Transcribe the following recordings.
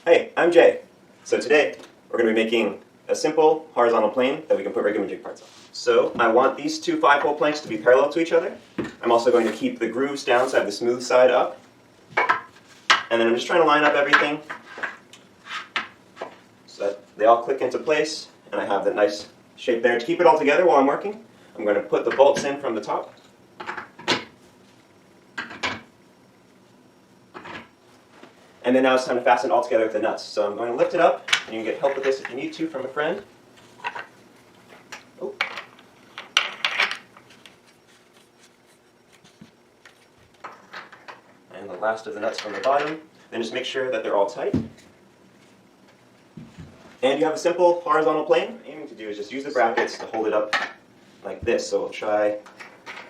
Hey, I'm Jay. So today we're going to be making a simple horizontal plane that we can put Rigamajig parts on. So I want these two 5-hole planks to be parallel to each other. I'm also going to keep the grooves down so I have the smooth side up. And then I'm just trying to line up everything so that they all click into place and I have that nice shape there. To keep it all together while I'm working, I'm going to put the bolts in from the top. And then now it's time to fasten it all together with the nuts. So I'm going to lift it up, and you can get help with this if you need to from a friend. Oh. And the last of the nuts from the bottom. Then just make sure that they're all tight. And you have a simple horizontal plane. What I'm aiming to do is just use the brackets to hold it up like this. So we'll try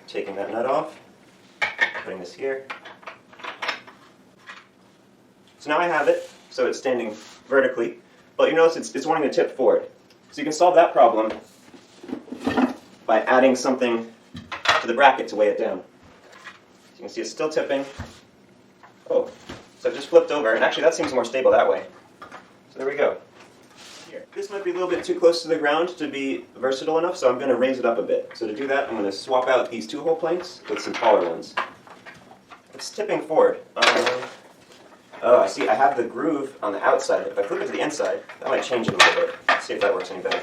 taking that nut off, putting this here. So now I have it, so it's standing vertically, but you notice it's wanting to tip forward. So you can solve that problem by adding something to the bracket to weigh it down. So you can see it's still tipping. Oh, so I've just flipped over, and actually that seems more stable that way. So there we go. Here. This might be a little bit too close to the ground to be versatile enough, so I'm going to raise it up a bit. So to do that, I'm going to swap out these 2-hole planks with some taller ones. It's tipping forward. Oh, I see. I have the groove on the outside. If I flip it to the inside, that might change it a little bit. Let's see if that works any better.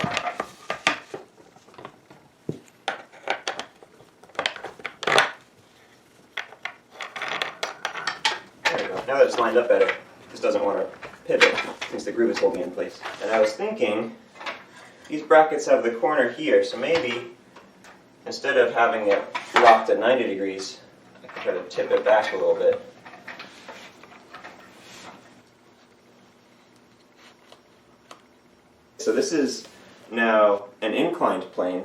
There we go. Now that it's lined up better, this doesn't want to pivot since the groove is holding it in place. And I was thinking, these brackets have the corner here, so maybe instead of having it locked at 90 degrees, I can try to tip it back a little bit. So this is now an inclined plane,